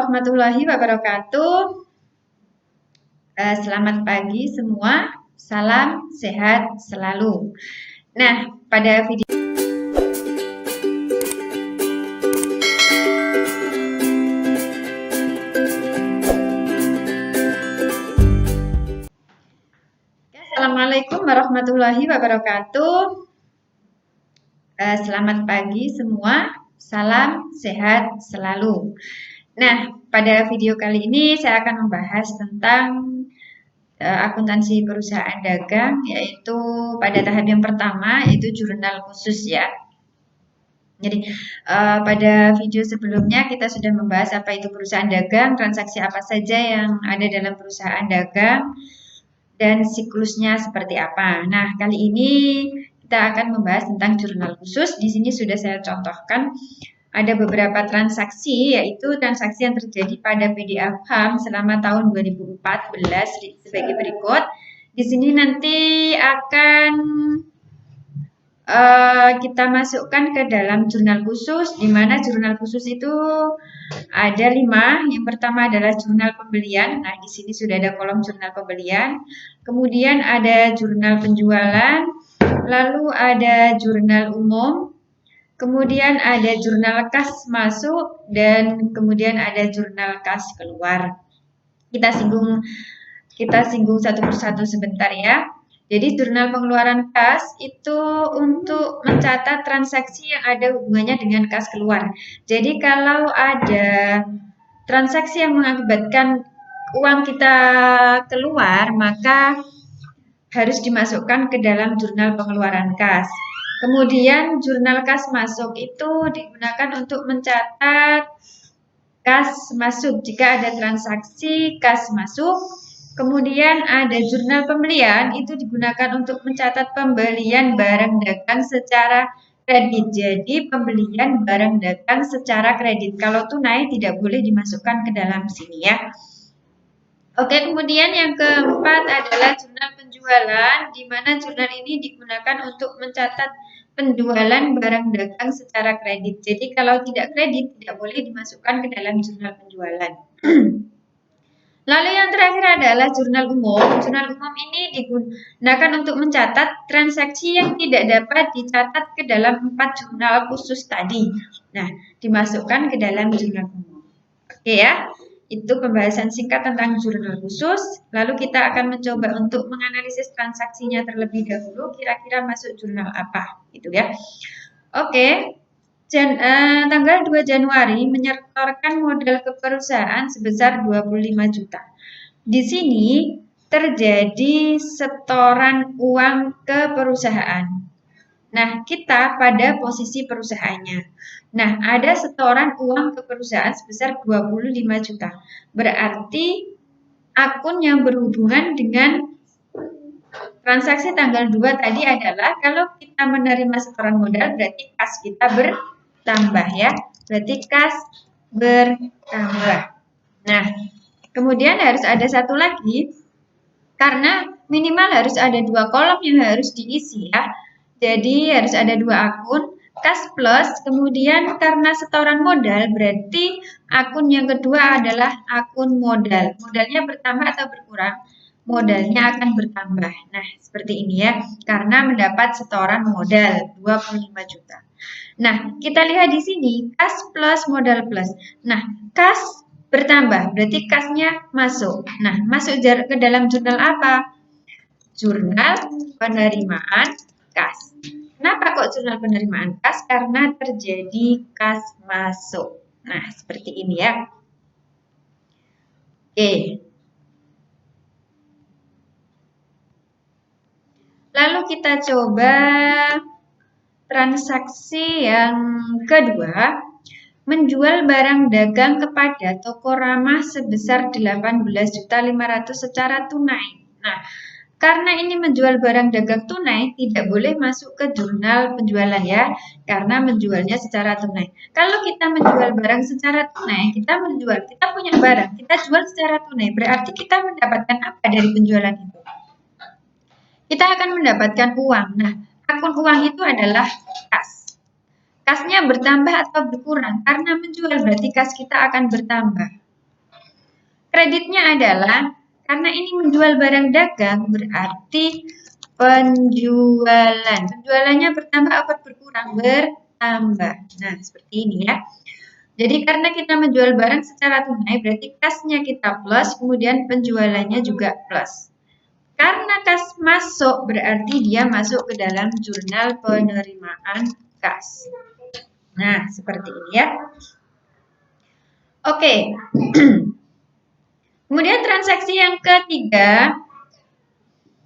warahmatullahi wabarakatuh. Selamat pagi semua. Salam sehat selalu. Nah, pada video Assalamualaikum warahmatullahi wabarakatuh. Selamat pagi semua. Salam sehat selalu. Nah, pada video kali ini saya akan membahas tentang akuntansi perusahaan dagang, yaitu pada tahap yang pertama, yaitu jurnal khusus ya. Jadi pada video sebelumnya kita sudah membahas apa itu perusahaan dagang, transaksi apa saja yang ada dalam perusahaan dagang, dan siklusnya seperti apa. Nah, kali ini kita akan membahas tentang jurnal khusus. Di sini sudah saya contohkan ada beberapa transaksi, yaitu transaksi yang terjadi pada PD Afham selama tahun 2014 sebagai berikut. Di sini nanti akan kita masukkan ke dalam jurnal khusus, di mana jurnal khusus itu ada 5. Yang pertama adalah jurnal pembelian. Nah, di sini sudah ada kolom jurnal pembelian. Kemudian ada jurnal penjualan, lalu ada jurnal umum, kemudian ada jurnal kas masuk, dan kemudian ada jurnal kas keluar. Kita singgung satu persatu sebentar ya. Jadi jurnal pengeluaran kas itu untuk mencatat transaksi yang ada hubungannya dengan kas keluar. Jadi kalau ada transaksi yang mengakibatkan uang kita keluar, maka harus dimasukkan ke dalam jurnal pengeluaran kas. Kemudian jurnal kas masuk itu digunakan untuk mencatat kas masuk jika ada transaksi kas masuk. Kemudian ada jurnal pembelian, itu digunakan untuk mencatat pembelian barang dagang secara kredit. Jadi pembelian barang dagang secara kredit. Kalau tunai tidak boleh dimasukkan ke dalam sini ya. Oke, kemudian yang keempat adalah jurnal penjualan, di mana jurnal ini digunakan untuk mencatat penjualan barang dagang secara kredit. Jadi kalau tidak kredit, tidak boleh dimasukkan ke dalam jurnal penjualan. Lalu yang terakhir adalah jurnal umum. Jurnal umum ini digunakan untuk mencatat transaksi yang tidak dapat dicatat ke dalam 4 jurnal khusus tadi. Nah, dimasukkan ke dalam jurnal umum. Oke ya. Itu pembahasan singkat tentang jurnal khusus. Lalu kita akan mencoba untuk menganalisis transaksinya terlebih dahulu. Kira-kira masuk jurnal apa, gitu ya. Oke, tanggal 2 Januari menyetorkan modal ke perusahaan sebesar 25 juta. Di sini terjadi setoran uang ke perusahaan. Nah, kita pada posisi perusahaannya. Nah, ada setoran uang ke perusahaan sebesar 25 juta. Berarti akun yang berhubungan dengan transaksi tanggal 2 tadi adalah kalau kita menerima setoran modal berarti kas kita bertambah ya. Berarti kas bertambah. Nah, kemudian harus ada satu lagi karena minimal harus ada 2 kolom yang harus diisi ya. Jadi harus ada 2 akun, kas plus, kemudian karena setoran modal berarti akun yang kedua adalah akun modal. Modalnya bertambah atau berkurang? Modalnya akan bertambah. Nah, seperti ini ya, karena mendapat setoran modal 25 juta. Nah, kita lihat di sini kas plus modal plus. Nah, kas bertambah, berarti kasnya masuk. Nah, masuk ke dalam jurnal apa? Jurnal penerimaan kas. Kenapa kok jurnal penerimaan kas? Karena terjadi kas masuk. Nah, seperti ini ya. Oke. Lalu kita coba transaksi yang kedua. Menjual barang dagang kepada toko ramah sebesar 18.500.000 secara tunai. Nah, karena ini menjual barang dagang tunai, tidak boleh masuk ke jurnal penjualan ya, karena menjualnya secara tunai. Kalau kita menjual barang secara tunai, kita punya barang, kita jual secara tunai, berarti kita mendapatkan apa dari penjualan itu? Kita akan mendapatkan uang. Nah, akun uang itu adalah kas. Kasnya bertambah atau berkurang? Karena menjual berarti kas kita akan bertambah. Kreditnya adalah karena ini menjual barang dagang berarti penjualan. Penjualannya bertambah apa berkurang? Bertambah. Nah, seperti ini ya. Jadi karena kita menjual barang secara tunai berarti kasnya kita plus, kemudian penjualannya juga plus. Karena kas masuk berarti dia masuk ke dalam jurnal penerimaan kas. Nah, seperti ini ya. Oke. Kemudian transaksi yang ketiga,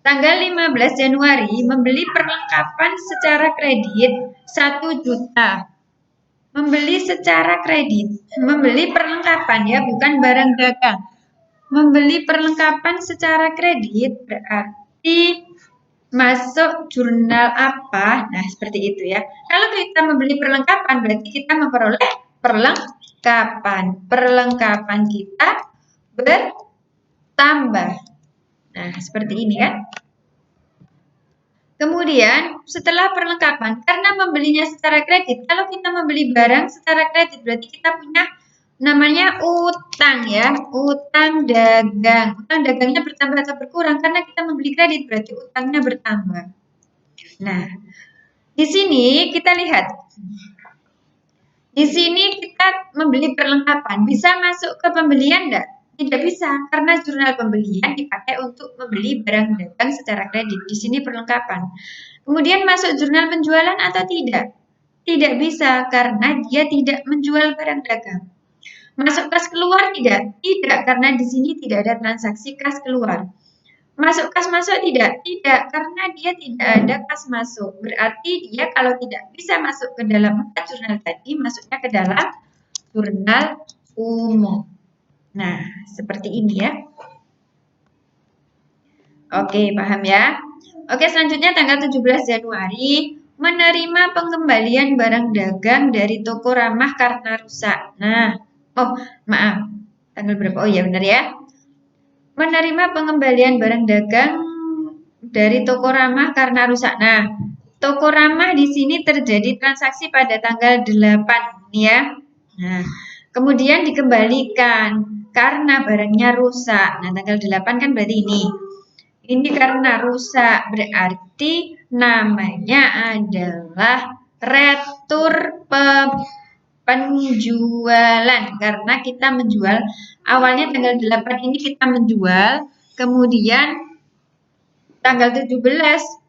tanggal 15 Januari membeli perlengkapan secara kredit 1 juta. Membeli secara kredit, membeli perlengkapan ya, bukan barang dagang. Membeli perlengkapan secara kredit berarti masuk jurnal apa? Nah, seperti itu ya. Kalau kita membeli perlengkapan berarti kita memperoleh perlengkapan. Perlengkapan kita bertambah. Nah, seperti ini ya. Kemudian setelah perlengkapan, karena membelinya secara kredit, kalau kita membeli barang secara kredit berarti kita punya namanya utang ya, utang dagang. Utang dagangnya bertambah atau berkurang karena kita membeli kredit berarti utangnya bertambah. Nah, di sini kita lihat. Di sini kita membeli perlengkapan, bisa masuk ke pembelian enggak? Tidak bisa, karena jurnal pembelian dipakai untuk membeli barang dagang secara kredit. Di sini perlengkapan. Kemudian masuk jurnal penjualan atau tidak? Tidak bisa, karena dia tidak menjual barang dagang. Masuk kas keluar tidak? Tidak, karena di sini tidak ada transaksi kas keluar. Masuk kas masuk tidak? Tidak, karena dia tidak ada kas masuk. Berarti dia kalau tidak bisa masuk ke dalam 4 jurnal tadi, masuknya ke dalam jurnal umum. Nah, seperti ini ya. Oke, paham ya? Oke, selanjutnya tanggal 17 Januari menerima pengembalian barang dagang dari toko ramah karena rusak. Nah, oh maaf, tanggal berapa? Oh iya benar ya. Menerima pengembalian barang dagang dari toko ramah karena rusak. Nah, toko ramah di sini terjadi transaksi pada tanggal 8 ya. Nah, kemudian dikembalikan karena barangnya rusak. Nah, tanggal 8 kan berarti ini. Ini karena rusak, berarti namanya adalah retur penjualan. Karena kita menjual, awalnya tanggal 8 ini kita menjual, kemudian tanggal 17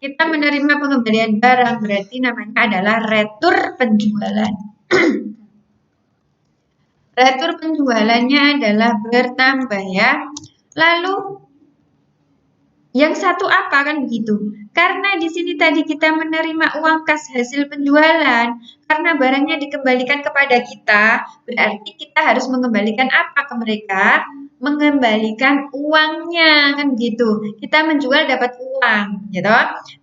kita menerima pengembalian barang, berarti namanya adalah retur penjualan. Retur penjualannya adalah bertambah ya. Lalu yang satu apa kan begitu? Karena di sini tadi kita menerima uang kas hasil penjualan, karena barangnya dikembalikan kepada kita, berarti kita harus mengembalikan apa ke mereka? Mengembalikan uangnya kan begitu. Kita menjual dapat uang, gitu.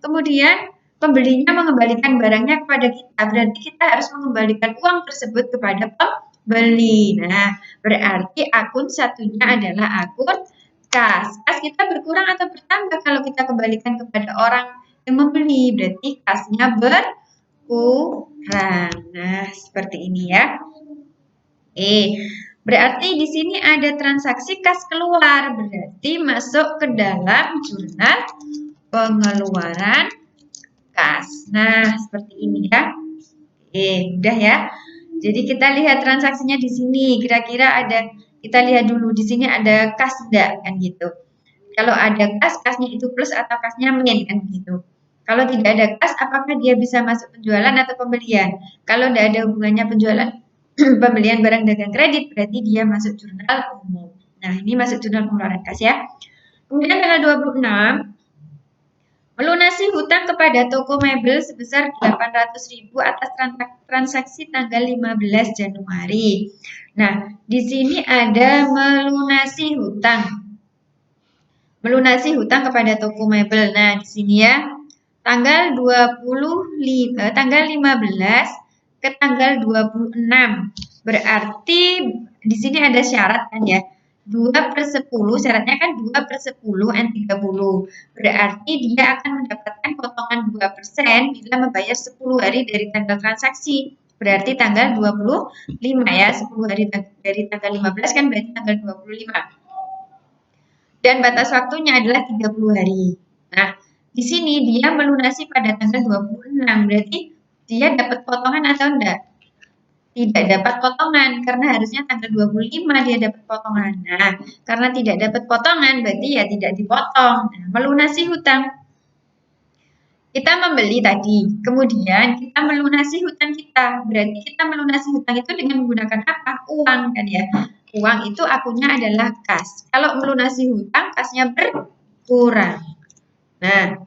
Kemudian pembelinya mengembalikan barangnya kepada kita, berarti kita harus mengembalikan uang tersebut kepada pembeli. Nah, berarti akun satunya adalah akun kas. Kas kita berkurang atau bertambah kalau kita kembalikan kepada orang yang membeli, berarti kasnya berkurang. Nah, seperti ini ya. Berarti di sini ada transaksi kas keluar, berarti masuk ke dalam jurnal pengeluaran kas. Nah, seperti ini ya. Udah ya. Jadi kita lihat transaksinya di sini. Kira-kira ada, kita lihat dulu di sini ada kas enggak kan gitu. Kalau ada kas, kasnya itu plus atau kasnya min kan gitu. Kalau tidak ada kas, apakah dia bisa masuk penjualan atau pembelian? Kalau tidak ada hubungannya penjualan pembelian barang dagang kredit, berarti dia masuk jurnal umum. Nah, ini masuk jurnal pengeluaran kas ya. Kemudian tanggal 26 melunasi hutang kepada toko mebel sebesar 800.000 atas transaksi tanggal 15 Januari. Nah, di sini ada melunasi hutang. Melunasi hutang kepada toko mebel. Nah, di sini ya. Tanggal 15 ke tanggal 26. Berarti di sini ada syarat kan ya. 2/10, syaratnya kan 2/10 N30. Berarti dia akan mendapatkan potongan 2% bila membayar 10 hari dari tanggal transaksi. Berarti tanggal 25 ya, 10 hari dari tanggal 15 kan berarti tanggal 25. Dan batas waktunya adalah 30 hari. Nah, di sini dia melunasi pada tanggal 26. Berarti dia dapat potongan atau enggak? Tidak dapat potongan karena harusnya tanggal 25 dia dapat potongan. Nah, karena tidak dapat potongan berarti ya tidak dipotong. Nah, melunasi hutang. Kita membeli tadi, kemudian kita melunasi hutang kita. Berarti kita melunasi hutang itu dengan menggunakan apa? Uang kan ya. Uang itu akunnya adalah kas. Kalau melunasi hutang, kasnya berkurang. Nah,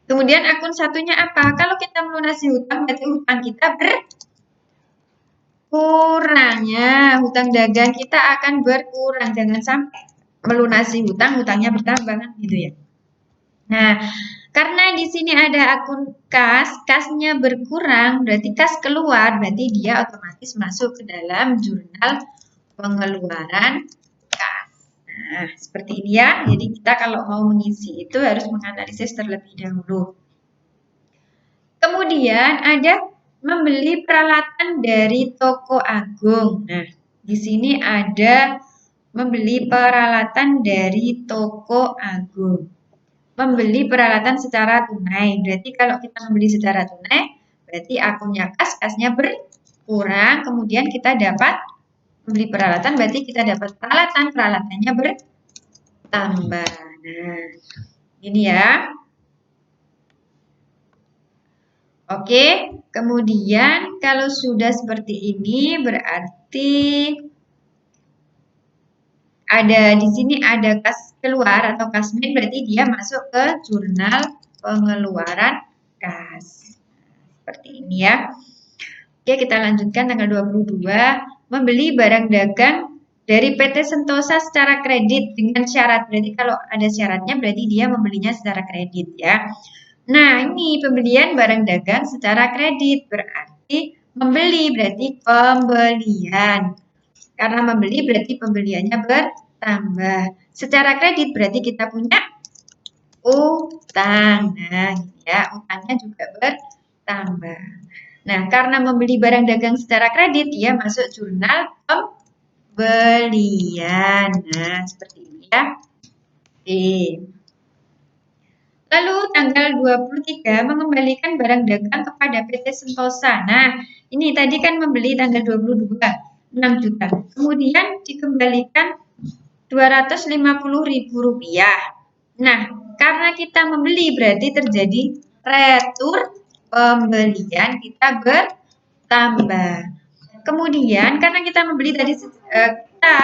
kemudian akun satunya apa? Kalau kita melunasi hutang, berarti hutang kita berkurangnya. Hutang dagang kita akan berkurang. Jangan sampai melunasi hutang, hutangnya bertambah gitu ya. Nah, karena di sini ada akun kas, kasnya berkurang, berarti kas keluar, berarti dia otomatis masuk ke dalam jurnal pengeluaran kas. Nah, seperti ini ya. Jadi kita kalau mau mengisi itu harus menganalisis terlebih dahulu. Kemudian ada membeli peralatan dari toko agung. Nah, di sini ada membeli peralatan dari toko agung. Membeli peralatan secara tunai. Berarti kalau kita membeli secara tunai, berarti akunnya kas, kasnya berkurang. Kemudian kita dapat membeli peralatan, berarti kita dapat peralatan, peralatannya bertambah. Nah, ini ya. Oke, kemudian kalau sudah seperti ini berarti ada di sini ada kas keluar atau kas main, berarti dia masuk ke jurnal pengeluaran kas. Seperti ini ya. Oke, kita lanjutkan tanggal 22. Membeli barang dagang dari PT Sentosa secara kredit dengan syarat. Berarti kalau ada syaratnya berarti dia membelinya secara kredit ya. Nah, ini pembelian barang dagang secara kredit. Berarti membeli berarti pembelian. Karena membeli berarti pembeliannya bertambah. Secara kredit berarti kita punya utang. Nah, ya, utangnya juga bertambah. Nah, karena membeli barang dagang secara kredit, dia masuk jurnal pembelian. Nah, seperti ini ya. Oke. Lalu tanggal 23 mengembalikan barang dagang kepada PT Sentosa. Nah, ini tadi kan membeli tanggal 22, 6 juta. Kemudian dikembalikan Rp250.000. Nah, karena kita membeli berarti terjadi retur pembelian kita bertambah. Kemudian karena kita membeli tadi kita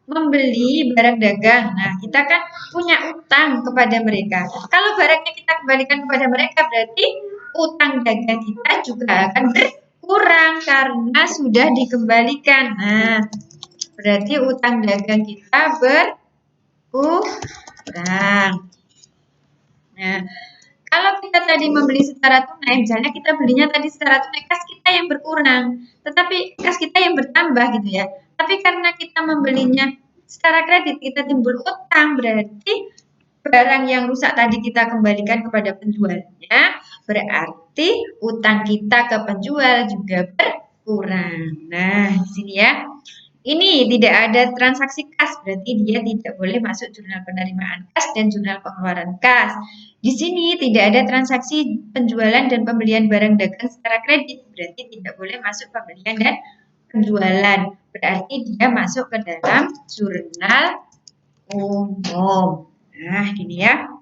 membeli barang dagang. Nah, kita kan punya utang kepada mereka. Kalau barangnya kita kembalikan kepada mereka berarti utang dagang kita juga akan berkurang karena sudah dikembalikan. Nah, berarti utang dagang kita berkurang. Nah, kalau kita tadi membeli secara tunai, misalnya kita belinya tadi secara tunai, kas kita yang berkurang, tetapi kas kita yang bertambah gitu ya. Tapi karena kita membelinya secara kredit, kita timbul utang, berarti barang yang rusak tadi kita kembalikan kepada penjualnya, berarti utang kita ke penjual juga berkurang. Nah, di sini ya. Ini tidak ada transaksi kas, berarti dia tidak boleh masuk jurnal penerimaan kas dan jurnal pengeluaran kas. Di sini tidak ada transaksi penjualan dan pembelian barang dagang secara kredit, berarti tidak boleh masuk pembelian dan penjualan. Berarti dia masuk ke dalam jurnal umum. Nah, gini ya.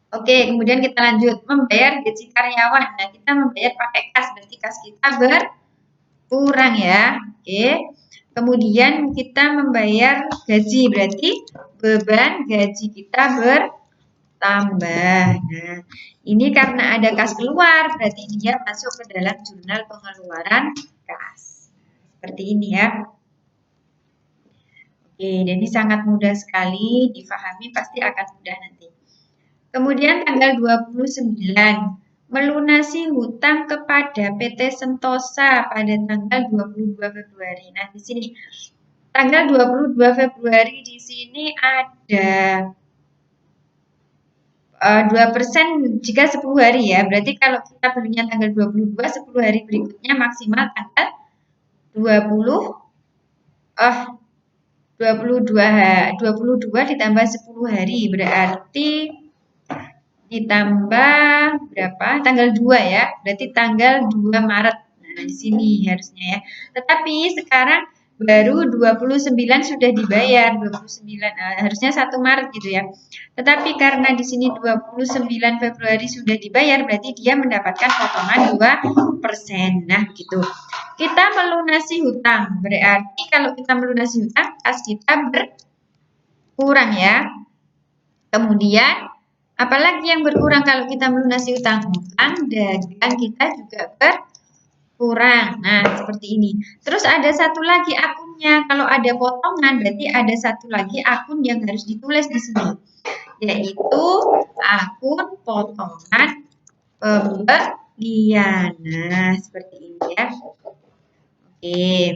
Oke, kemudian kita lanjut membayar gaji karyawan. Nah, kita membayar pakai kas, berarti kas kita berkurang ya. Oke. Kemudian kita membayar gaji, berarti beban gaji kita bertambah. Nah, ini karena ada kas keluar, berarti dia masuk ke dalam jurnal pengeluaran kas. Seperti ini ya. Oke, jadi sangat mudah sekali difahami, pasti akan mudah nanti. Kemudian tanggal 29, melunasi hutang kepada PT Sentosa pada tanggal 22 Februari. Nah, di sini tanggal 22 Februari di sini ada 2% jika 10 hari ya. Berarti kalau kita belinya tanggal 22, 10 hari berikutnya maksimal tanggal 20 22 ditambah 10 hari berarti ditambah berapa? Tanggal 2 ya. Berarti tanggal 2 Maret. Nah, di sini harusnya ya. Tetapi sekarang baru 29 sudah dibayar, 29 harusnya 1 Maret gitu ya. Tetapi karena di sini 29 Februari sudah dibayar, berarti dia mendapatkan potongan 2%. Nah, gitu. Kita melunasi hutang. Berarti kalau kita melunasi hutang, kas kita berkurang ya. Kemudian apalagi yang berkurang kalau kita melunasi hutang? Hutang dagang kita juga berkurang. Nah, seperti ini. Terus ada satu lagi akunnya. Kalau ada potongan, berarti ada satu lagi akun yang harus ditulis di sini. Yaitu akun potongan pembelian. Nah, seperti ini ya. Oke.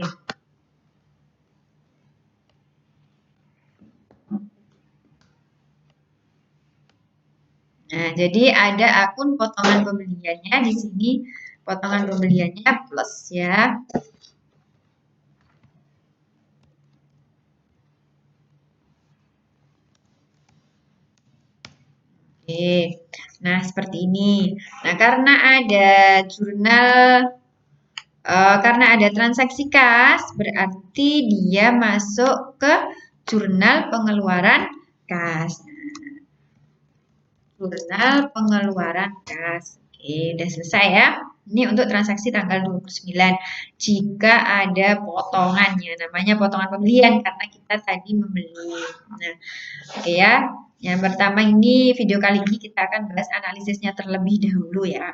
Nah, jadi ada akun potongan pembeliannya di sini, potongan pembeliannya plus ya. Oke. Nah, seperti ini. Nah, karena ada karena ada transaksi kas, berarti dia masuk ke jurnal pengeluaran kas. Jurnal pengeluaran kas. Oke, udah selesai ya. Ini untuk transaksi tanggal 29. Jika ada potongannya, namanya potongan pembelian karena kita tadi membeli. Nah, oke ya. Yang pertama ini video kali ini kita akan bahas analisisnya terlebih dahulu ya.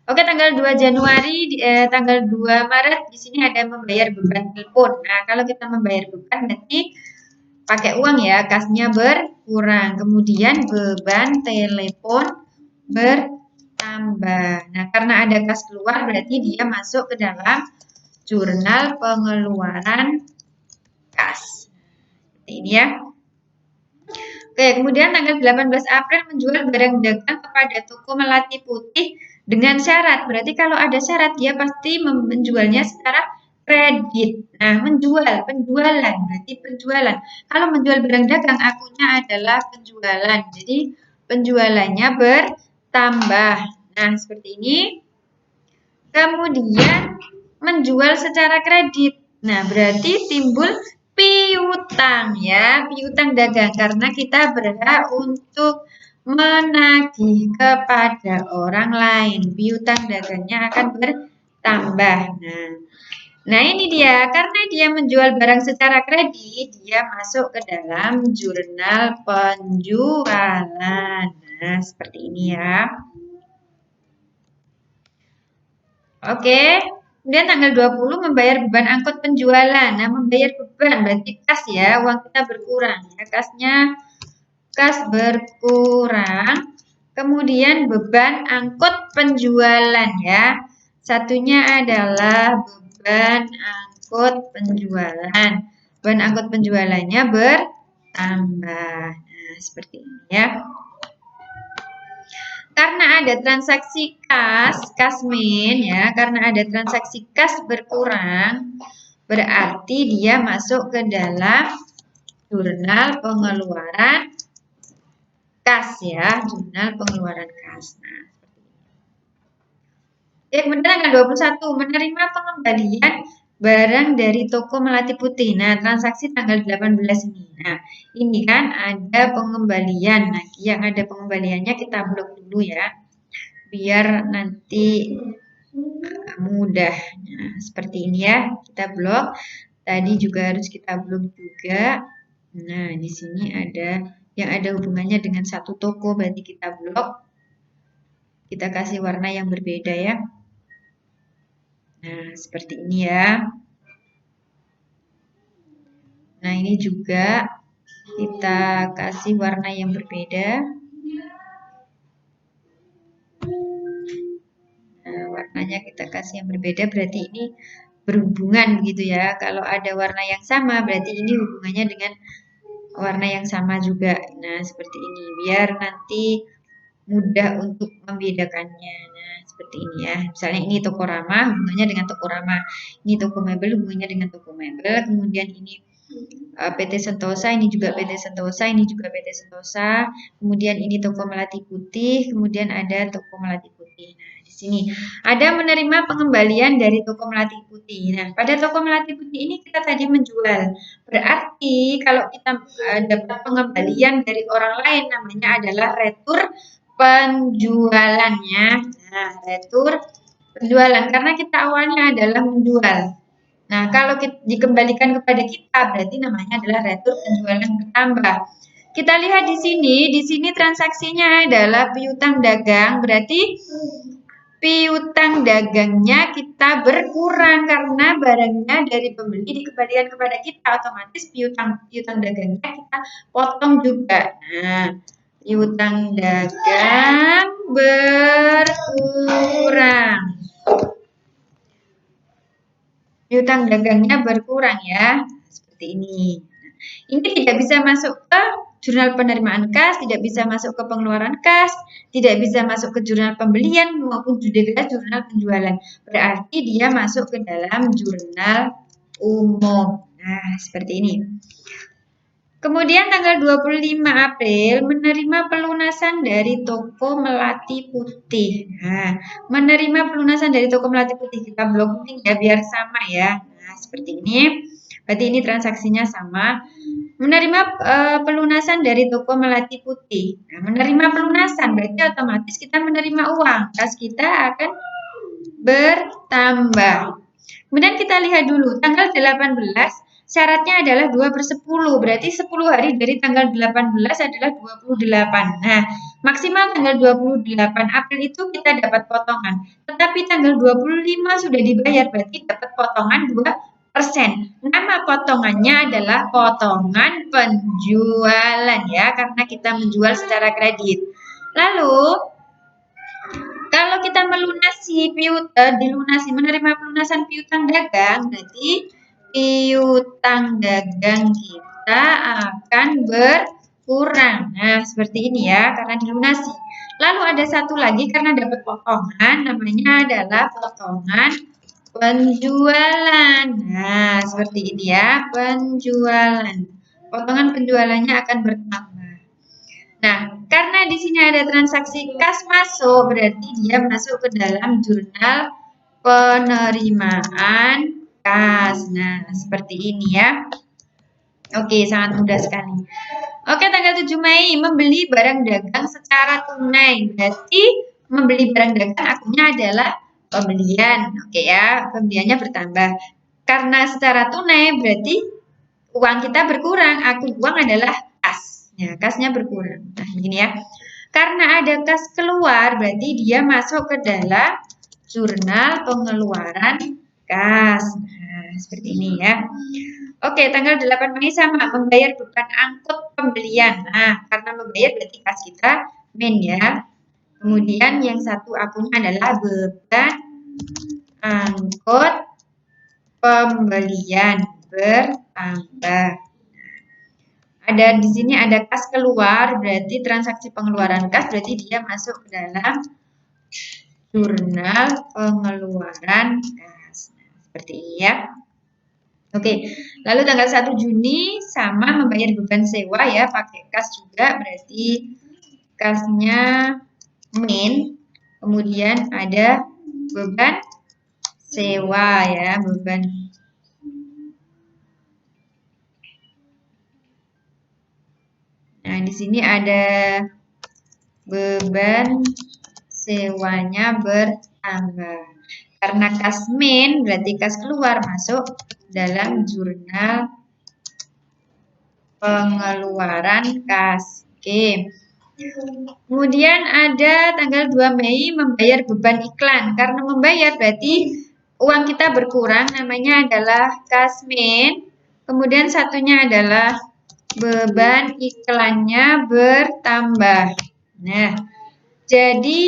Oke, tanggal 2 Januari, tanggal 2 Maret di sini ada membayar beban telepon. Nah, kalau kita membayar beban berarti pakai uang ya, kasnya berkurang. Kemudian beban telepon bertambah. Nah, karena ada kas keluar berarti dia masuk ke dalam jurnal pengeluaran kas. Seperti ini ya. Oke, kemudian tanggal 18 April menjual barang dagang kepada toko Melati Putih dengan syarat. Berarti kalau ada syarat dia pasti menjualnya secara kredit. Nah, penjualan, berarti penjualan. Kalau menjual barang dagang, akunnya adalah penjualan. Jadi, penjualannya bertambah. Nah, seperti ini. Kemudian, menjual secara kredit. Nah, berarti timbul piutang ya, piutang dagang. Karena kita berhak untuk menagih kepada orang lain. Piutang dagangnya akan bertambah. Nah, ini dia. Karena dia menjual barang secara kredit, dia masuk ke dalam jurnal penjualan. Nah, seperti ini ya. Oke. Kemudian tanggal 20 membayar beban angkut penjualan. Nah, membayar beban berarti kas ya, uang kita berkurang. Ya, kas berkurang. Kemudian beban angkut penjualan ya. Satunya adalah beban angkut penjualan. Beban angkut penjualannya bertambah. Nah, seperti ini ya. Karena ada transaksi kasmin ya, karena ada transaksi kas berkurang, berarti dia masuk ke dalam jurnal pengeluaran kas ya, jurnal pengeluaran kas. Nah, seperti ini. Kemudian tanggal 21 menerima pengembalian barang dari toko Melati Putih. Nah, transaksi tanggal 18 ini. Nah, ini kan ada pengembalian. Nah, yang ada pengembaliannya kita blok dulu ya. Biar nanti mudah. Nah, seperti ini ya. Kita blok. Tadi juga harus kita blok juga. Nah, di sini ada yang ada hubungannya dengan satu toko, berarti kita blok. Kita kasih warna yang berbeda ya. Nah, seperti ini ya. Nah, ini juga kita kasih warna yang berbeda. Nah, warnanya kita kasih yang berbeda, berarti ini berhubungan gitu ya. Kalau ada warna yang sama, berarti ini hubungannya dengan warna yang sama juga. Nah, seperti ini. Biar nanti mudah untuk membedakannya. Nah, seperti ini ya. Misalnya ini toko Rama, hubungannya dengan toko Rama. Ini toko mebel, hubungannya dengan toko mebel. Kemudian ini PT Sentosa, ini juga PT Sentosa, ini juga PT Sentosa. Kemudian ini toko Melati Putih, kemudian ada toko Melati Putih. Nah, di sini ada menerima pengembalian dari toko Melati Putih. Nah, pada toko Melati Putih ini kita tadi menjual. Berarti kalau kita dapat pengembalian dari orang lain, namanya adalah retur penjualannya. Nah, retur penjualan karena kita awalnya adalah menjual. Nah, kalau dikembalikan kepada kita berarti namanya adalah retur penjualan bertambah. Kita lihat di sini transaksinya adalah piutang dagang, berarti piutang dagangnya kita berkurang karena barangnya dari pembeli dikembalikan kepada kita, otomatis piutang dagangnya kita potong juga. Nah, piutang dagang berkurang. Piutang dagangnya berkurang ya, seperti ini. Ini tidak bisa masuk ke jurnal penerimaan kas, tidak bisa masuk ke pengeluaran kas, tidak bisa masuk ke jurnal pembelian maupun juga jurnal penjualan. Berarti dia masuk ke dalam jurnal umum. Nah, seperti ini. Kemudian tanggal 25 April menerima pelunasan dari toko Melati Putih. Nah, menerima pelunasan dari toko Melati Putih, kita blocking ya biar sama ya. Nah, seperti ini. Berarti ini transaksinya sama. Menerima pelunasan dari toko Melati Putih. Nah, menerima pelunasan berarti otomatis kita menerima uang. Kas kita akan bertambah. Kemudian kita lihat dulu tanggal 18 syaratnya adalah 2/10. Berarti 10 hari dari tanggal 18 adalah 28. Nah, maksimal tanggal 28 April itu kita dapat potongan. Tetapi tanggal 25 sudah dibayar berarti dapat potongan 2%. Nama potongannya adalah potongan penjualan ya, karena kita menjual secara kredit. Lalu kalau kita melunasi menerima pelunasan piutang dagang, berarti piutang dagang kita akan berkurang. Nah, seperti ini ya, karena dilunasi. Lalu ada satu lagi karena dapat potongan, namanya adalah potongan penjualan. Nah, seperti ini ya, penjualan. Potongan penjualannya akan bertambah. Nah, karena di sini ada transaksi kas masuk, berarti dia masuk ke dalam jurnal penerimaan kas. Nah, seperti ini ya. Oke, sangat mudah sekali. Oke, tanggal 7 Mei membeli barang dagang secara tunai. Berarti membeli barang dagang akunnya adalah pembelian. Oke ya, pembeliannya bertambah. Karena secara tunai berarti uang kita berkurang. Akun uang adalah kas. Ya, kasnya berkurang. Nah, begini ya. Karena ada kas keluar, berarti dia masuk ke dalam jurnal pengeluaran kas. Nah, seperti ini ya. Oke, tanggal 8 Mei sama membayar beban angkut pembelian. Nah, karena membayar berarti kas kita main ya. Kemudian yang satu akunnya adalah beban angkut pembelian bertambah. Ada di sini ada kas keluar, berarti transaksi pengeluaran kas, berarti dia masuk ke dalam jurnal pengeluaran kas. Nah, seperti ini ya. Oke, lalu tanggal 1 Juni sama membayar beban sewa ya, pakai kas juga, berarti kasnya main, kemudian ada beban sewa ya, beban. Nah, di sini ada beban sewanya bertambah. Karena kas main berarti kas keluar masuk dalam jurnal pengeluaran kas. Oke. Kemudian ada tanggal 2 Mei membayar beban iklan. Karena membayar berarti uang kita berkurang, namanya adalah kas main. Kemudian satunya adalah beban iklannya bertambah. Nah, jadi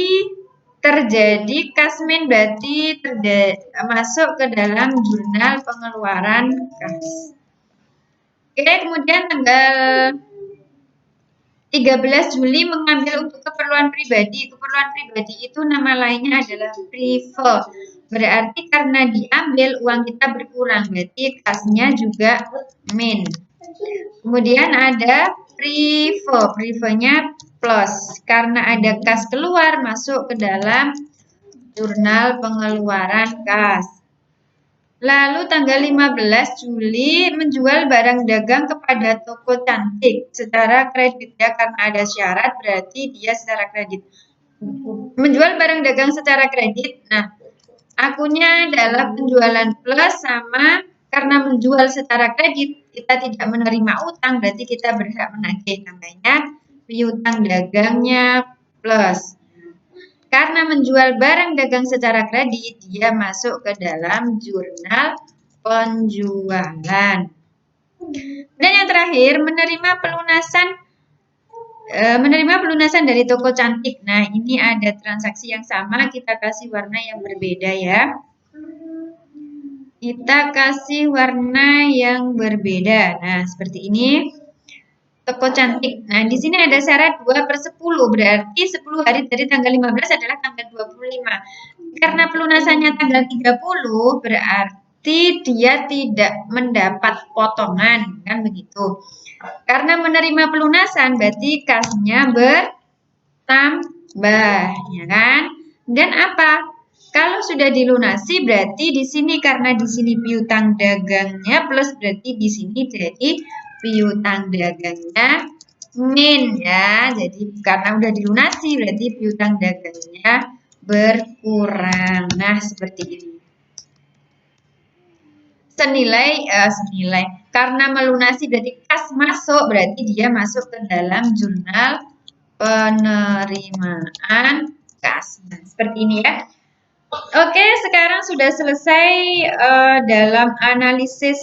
terjadi kasmin berarti masuk ke dalam jurnal pengeluaran kas. Oke, kemudian tanggal 13 Juli mengambil untuk keperluan pribadi. Keperluan pribadi itu nama lainnya adalah prive. Berarti karena diambil uang kita berkurang, berarti kasnya juga min. Kemudian ada prive. Privenya plus. Karena ada kas keluar masuk ke dalam jurnal pengeluaran kas. Lalu tanggal 15 Juli menjual barang dagang kepada toko cantik secara kredit ya, karena ada syarat berarti dia secara kredit. Menjual barang dagang secara kredit. Nah, akunnya adalah penjualan plus sama karena menjual secara kredit kita tidak menerima utang berarti kita berhak menagih, namanya piutang dagangnya plus. Karena menjual barang dagang secara kredit, dia masuk ke dalam jurnal penjualan. Dan yang terakhir, menerima pelunasan dari toko cantik. Nah, ini ada transaksi yang sama, kita kasih warna yang berbeda ya. Kita kasih warna yang berbeda. Nah, seperti ini. Toko cantik. Nah, di sini ada syarat 2/10, berarti 10 hari dari tanggal 15 adalah tanggal 25. Karena pelunasannya tanggal 30, berarti dia tidak mendapat potongan, kan begitu. Karena menerima pelunasan, berarti kasnya bertambah, ya kan? Dan apa? Kalau sudah dilunasi, berarti di sini karena di sini piutang dagangnya plus, berarti di sini jadi piutang dagangnya min ya. Jadi karena udah dilunasi berarti piutang dagangnya berkurang. Nah, seperti ini. Senilai karena melunasi berarti kas masuk, berarti dia masuk ke dalam jurnal penerimaan kas. Nah, seperti ini ya. Oke, sekarang sudah selesai dalam analisis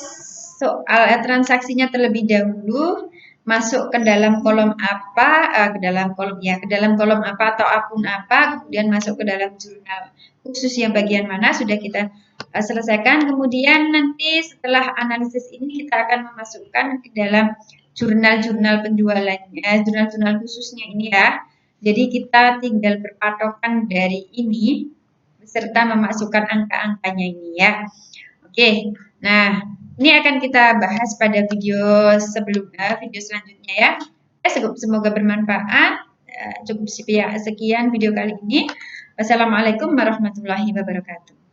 soal transaksinya terlebih dahulu. Masuk ke dalam kolom apa, ke dalam kolom apa atau akun apa, kemudian masuk ke dalam jurnal khusus yang bagian mana sudah kita selesaikan. Kemudian nanti setelah analisis ini kita akan memasukkan ke dalam jurnal-jurnal penjualannya, jurnal-jurnal khususnya ini ya. Jadi kita tinggal berpatokan dari ini serta memasukkan angka-angkanya ini ya. Oke, nah ini akan kita bahas pada video sebelumnya, video selanjutnya ya. Semoga bermanfaat. Cukup sekian video kali ini. Wassalamualaikum warahmatullahi wabarakatuh.